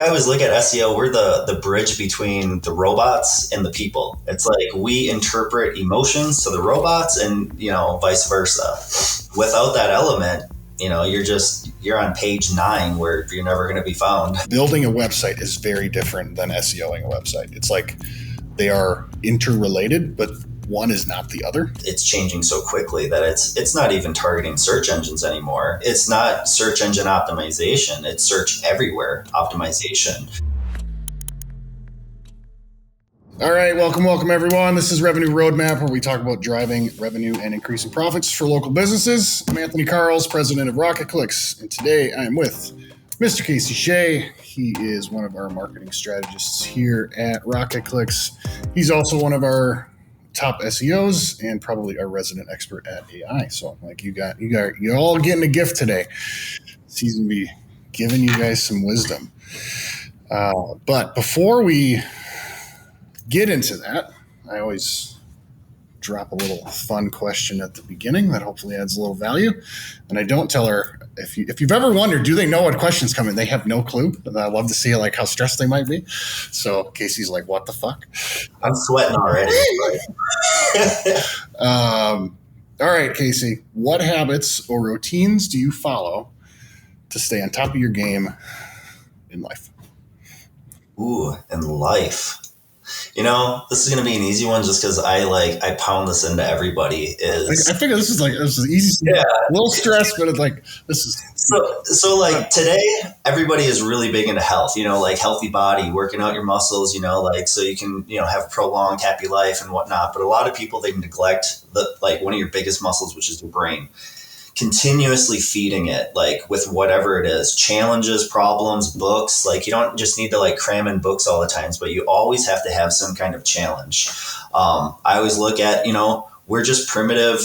I always look at SEO, we're the bridge between the robots and the people. It's like we interpret emotions to the robots and, vice versa. Without that element, you're on page 9 where you're never going to be found. Building a website is very different than SEOing a website. It's like they are interrelated, but one is not the other. It's changing so quickly that it's not even targeting search engines anymore. It's not search engine optimization. It's search everywhere optimization. All right, welcome everyone. This is Revenue Roadmap, where we talk about driving revenue and increasing profits for local businesses. I'm Anthony Karls, president of Rocket Clicks, and today I am with Mr. Casey Shea. He is one of our marketing strategists here at Rocket Clicks. He's also one of our top SEOs and probably our resident expert at AI. So, you're all getting a gift today. He's gonna be giving you guys some wisdom. But before we get into that, I always drop a little fun question at the beginning that hopefully adds a little value. And I don't tell her, if you've ever wondered, do they know what questions come in? They have no clue. And I love to see how stressed they might be. So Casey's like, what the fuck? I'm sweating already. All right, Casey, what habits or routines do you follow to stay on top of your game in life? Ooh, in life. This is going to be an easy one just because I pound this into everybody. I figure this is easy. Yeah. A little stress, but it's this is. So today, everybody is really big into health, healthy body, working out your muscles, so you can, have a prolonged happy life and whatnot. But a lot of people, they neglect one of your biggest muscles, which is your brain. Continuously feeding it with whatever it is, challenges, problems, books. You don't just need to cram in books all the times, but you always have to have some kind of challenge. I always look at, we're just primitive,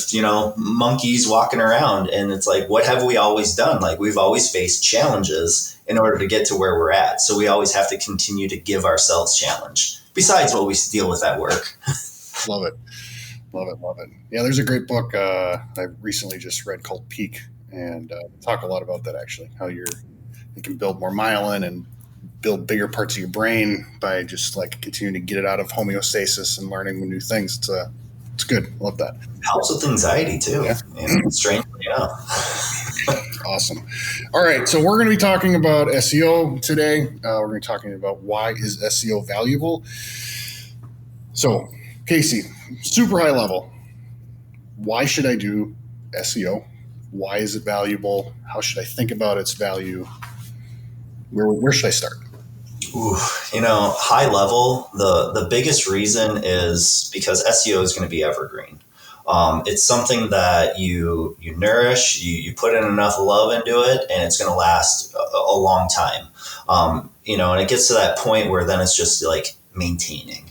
monkeys walking around, and it's what have we always done? We've always faced challenges in order to get to where we're at. So we always have to continue to give ourselves challenge besides what we deal with at work. Love it. Love it. Yeah, there's a great book I recently just read called Peak, and talk a lot about that, actually, how you can build more myelin and build bigger parts of your brain by just continuing to get it out of homeostasis and learning new things. It's good. Love that. Helps with anxiety too. Yeah. Strangely enough. Awesome. All right, so we're going to be talking about SEO today. We're going to be talking about why is SEO valuable. So, Casey, super high level. Why should I do SEO? Why is it valuable? How should I think about its value? Where should I start? Ooh, high level, the biggest reason is because SEO is going to be evergreen. It's something that you nourish, you put in enough love into it, and it's going to last a long time. And it gets to that point where then it's just maintaining.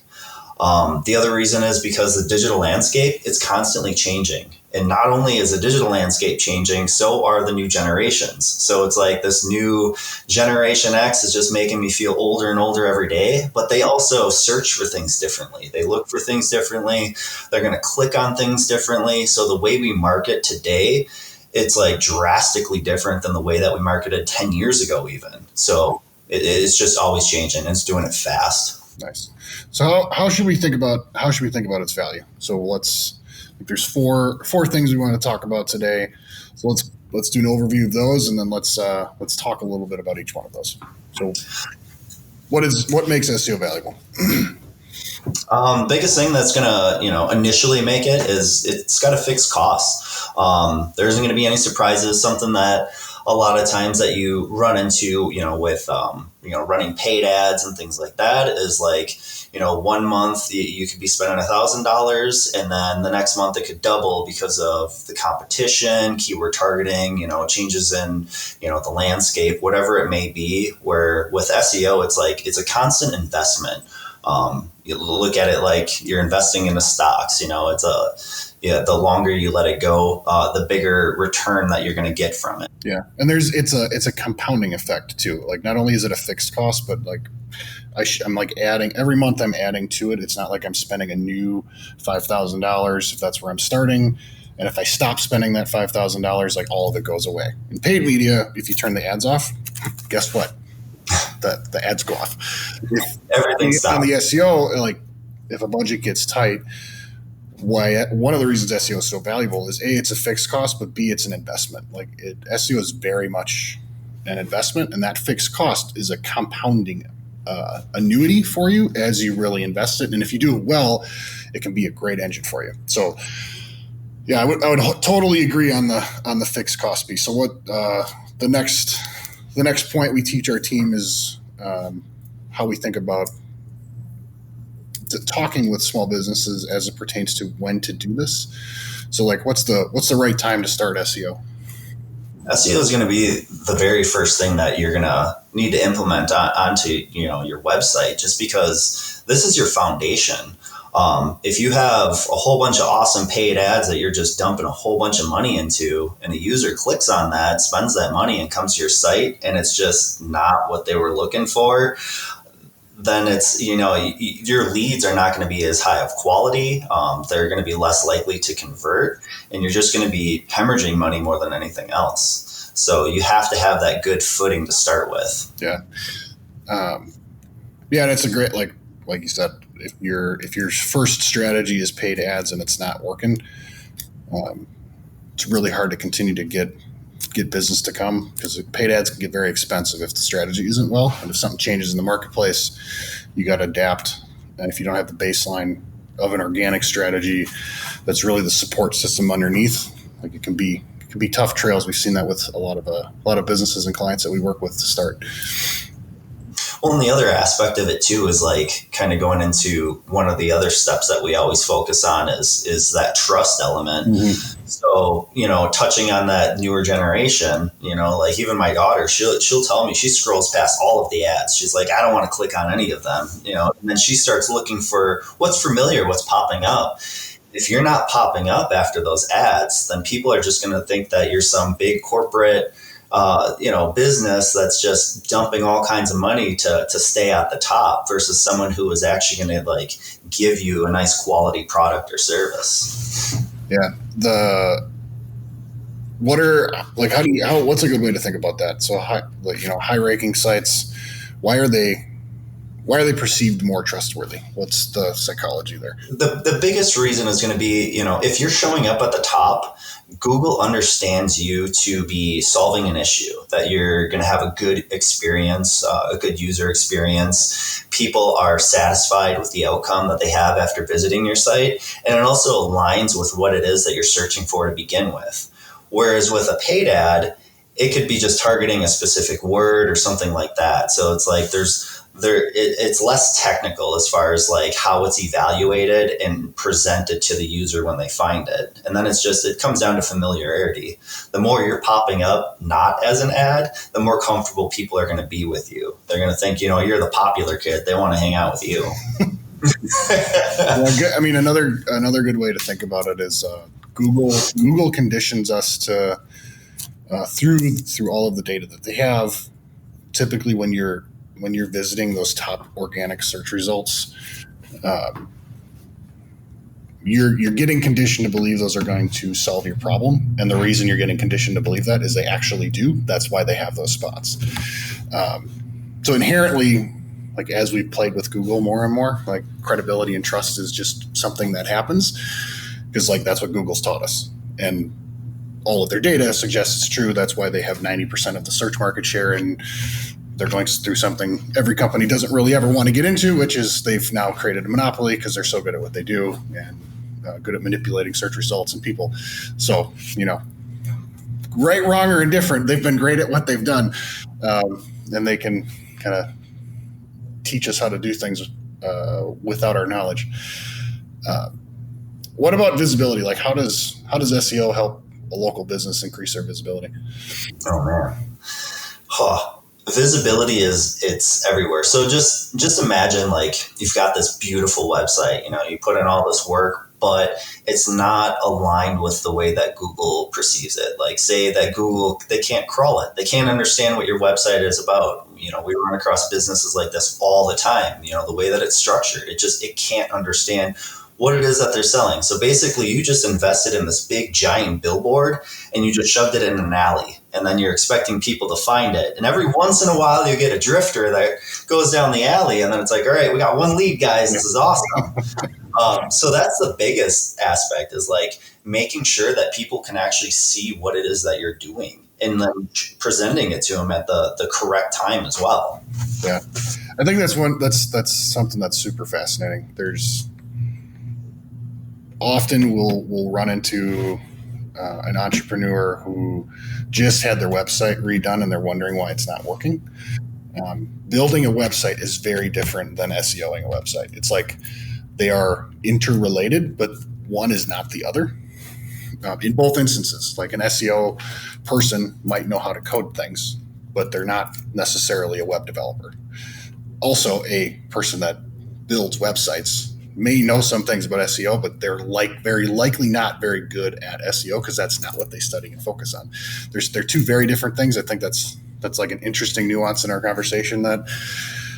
The other reason is because the digital landscape, it's constantly changing. And not only is the digital landscape changing, so are the new generations. So it's this new Generation X is just making me feel older and older every day, but they also search for things differently. They look for things differently. They're going to click on things differently. So the way we market today, it's drastically different than the way that we marketed 10 years ago even. So it's just always changing, and it's doing it fast. Nice. So how should we think about its value? So there's four things we want to talk about today. So let's do an overview of those, and then let's talk a little bit about each one of those. So what makes SEO valuable? Biggest thing that's gonna initially make it is it's got a fixed cost. There isn't going to be any surprises. Something that a lot of times that you run into, with running paid ads and things like that is 1 month you could be spending $1,000, and then the next month it could double because of the competition, keyword targeting, changes in the landscape, whatever it may be. Where with SEO, it's a constant investment. You look at it you're investing in the stocks. The longer you let it go, the bigger return that you're going to get from it. Yeah, and it's a compounding effect too. Not only is it a fixed cost, but I'm adding every month. I'm adding to it. It's not like I'm spending a new $5,000 if that's where I'm starting. And if I stop spending that $5,000, all of it goes away. In paid media, if you turn the ads off, guess what? the ads go off. Everything On the stops. SEO, like if a budget gets tight, why one of the reasons SEO is so valuable is A, it's a fixed cost, but B, it's an investment. SEO is very much an investment, and that fixed cost is a compounding annuity for you as you really invest it. And if you do it well, it can be a great engine for you. So yeah, I would totally agree on the fixed cost piece. So what the next point we teach our team is how we think about talking with small businesses as it pertains to when to do this. So like, what's the right time to start SEO? SEO is going to be the very first thing that you're going to need to implement onto your website, just because this is your foundation. If you have a whole bunch of awesome paid ads that you're just dumping a whole bunch of money into, and a user clicks on that, spends that money, and comes to your site, and it's just not what they were looking for, then it's, your leads are not going to be as high of quality. They're going to be less likely to convert, and you're just going to be hemorrhaging money more than anything else. So you have to have that good footing to start with. Yeah. Yeah. And it's a great, like you said, if your first strategy is paid ads and it's not working, it's really hard to continue to get business to come, because paid ads can get very expensive if the strategy isn't well. And if something changes in the marketplace, you got to adapt. And if you don't have the baseline of an organic strategy, that's really the support system underneath. Like it can be tough trails. We've seen that with a lot of businesses and clients that we work with to start. Well, and the other aspect of it too is like kind of going into one of the other steps that we always focus on is that trust element. Mm-hmm. So, touching on that newer generation, like even my daughter, she'll tell me, she scrolls past all of the ads. She's like, I don't want to click on any of them, and then she starts looking for what's familiar, what's popping up. If you're not popping up after those ads, then people are just going to think that you're some big corporate business that's just dumping all kinds of money to stay at the top, versus someone who is actually going to like give you a nice quality product or service. Yeah. What's a good way to think about that? So high ranking sites, why are they perceived more trustworthy? What's the psychology there? The biggest reason is going to be, if you're showing up at the top, Google understands you to be solving an issue, that you're going to have a good experience, a good user experience. People are satisfied with the outcome that they have after visiting your site. And it also aligns with what it is that you're searching for to begin with. Whereas with a paid ad, it could be just targeting a specific word or something like that. So it's like it's less technical as far as like how it's evaluated and presented to the user when they find it. And then it comes down to familiarity. The more you're popping up not as an ad, the more comfortable people are going to be with you. They're going to think, you're the popular kid. They want to hang out with you. Well, I mean, another good way to think about it is Google conditions us to through all of the data that they have. Typically, when you're visiting those top organic search results, you're getting conditioned to believe those are going to solve your problem. And the reason you're getting conditioned to believe that is they actually do. That's why they have those spots. So inherently, like as we've played with Google more and more, like credibility and trust is just something that happens because like that's what Google's taught us. And all of their data suggests it's true. That's why they have 90% of the search market share, and they're going through something every company doesn't really ever want to get into, which is they've now created a monopoly because they're so good at what they do and good at manipulating search results and people. So, right, wrong, or indifferent, they've been great at what they've done. And they can kind of teach us how to do things without our knowledge. What about visibility? Like how does SEO help a local business increase their visibility? Oh man. Visibility it's everywhere. So just imagine like you've got this beautiful website, you put in all this work, but it's not aligned with the way that Google perceives it. Like say that Google, they can't crawl it. They can't understand what your website is about. We run across businesses like this all the time. The way that it's structured, it can't understand what it is that they're selling. So basically you just invested in this big giant billboard and you just shoved it in an alley and then you're expecting people to find it. And every once in a while you get a drifter that goes down the alley, and then it's like, all right, we got one lead, guys. This is awesome. So that's the biggest aspect, is like making sure that people can actually see what it is that you're doing, and then presenting it to them at the correct time as well. Yeah, I think that's something that's super fascinating. There's often we'll run into an entrepreneur who just had their website redone and they're wondering why it's not working. Building a website is very different than SEOing a website. It's like they are interrelated, but one is not the other. In both instances, like an SEO person might know how to code things, but they're not necessarily a web developer. Also, a person that builds websites may know some things about SEO, but they're very likely not very good at SEO because that's not what they study and focus on. They're two very different things. I think that's like an interesting nuance in our conversation that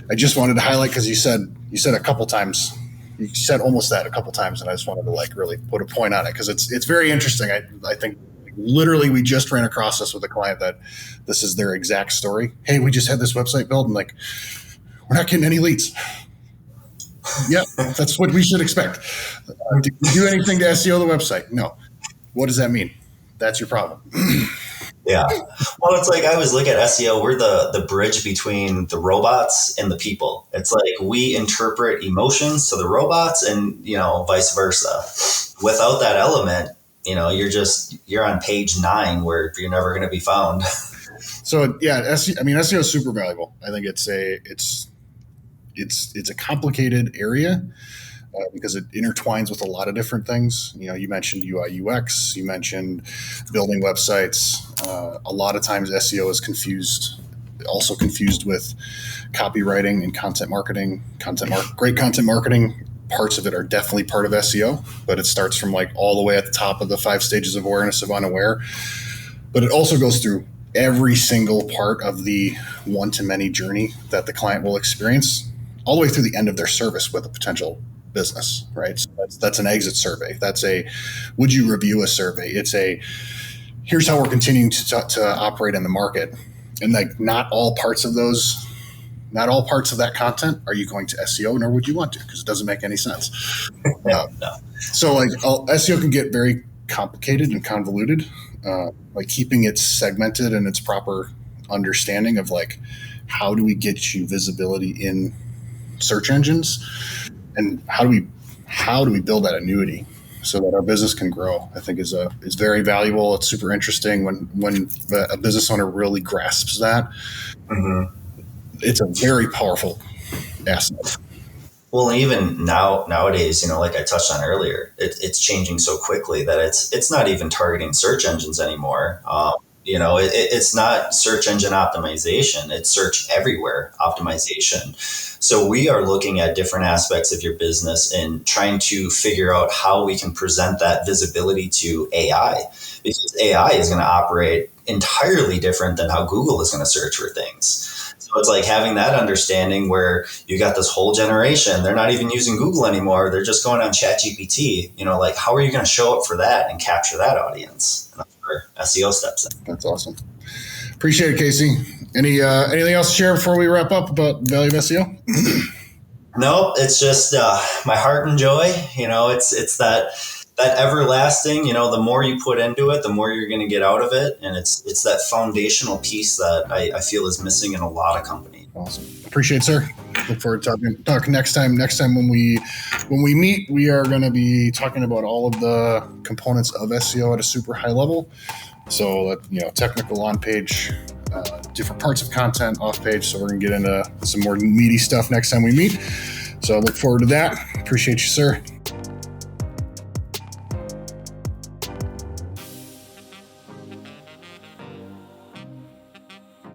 I just wanted to highlight, because you said a couple times. You said almost that a couple times, and I just wanted to like really put a point on it because it's very interesting. I think literally we just ran across this with a client that this is their exact story. Hey, we just had this website built, and like we're not getting any leads. Yeah, that's what we should expect. Did you do anything to SEO the website? No. What does that mean? That's your problem. Yeah. Well, it's like I always look at SEO, we're the bridge between the robots and the people. It's like we interpret emotions to the robots and, vice versa. Without that element, you're on page 9 where you're never going to be found. So yeah, SEO is super valuable. I think it's a complicated area because it intertwines with a lot of different things. You mentioned UI UX, you mentioned building websites. A lot of times SEO is confused with copywriting and content marketing. Great content marketing, parts of it are definitely part of SEO, but it starts from like all the way at the top of the 5 stages of awareness of unaware. But it also goes through every single part of the one-to-many journey that the client will experience, all the way through the end of their service with a potential business, right? So that's an exit survey. That's a would you review a survey. It's a here's how we're continuing to operate in the market. And like not all parts of that content are you going to SEO, nor would you want to, because it doesn't make any sense. No. So like SEO can get very complicated and convoluted. Like keeping it segmented and its proper understanding of like how do we get you visibility in search engines, and how do we build that annuity so that our business can grow, I think is very valuable. It's super interesting when a business owner really grasps that. Mm-hmm. It's a very powerful asset. Well, even nowadays, like I touched on earlier, it's changing so quickly that it's not even targeting search engines anymore. It's not search engine optimization, it's search everywhere optimization. So we are looking at different aspects of your business and trying to figure out how we can present that visibility to AI, because AI is going to operate entirely different than how Google is going to search for things. So it's like having that understanding where you got this whole generation, they're not even using Google anymore. They're just going on ChatGPT. Like how are you going to show up for that and capture that audience? And that's where SEO steps in. That's awesome. Appreciate it, Casey. Anything else to share before we wrap up about the value of SEO? No, it's just my heart and joy. It's that everlasting. The more you put into it, the more you're going to get out of it, and it's that foundational piece that I feel is missing in a lot of companies. Awesome. Appreciate it, sir. Look forward to talking next time. Next time when we meet, we are going to be talking about all of the components of SEO at a super high level. So technical on page, different parts of content off page. So we're going to get into some more meaty stuff next time we meet. So I look forward to that. Appreciate you, sir.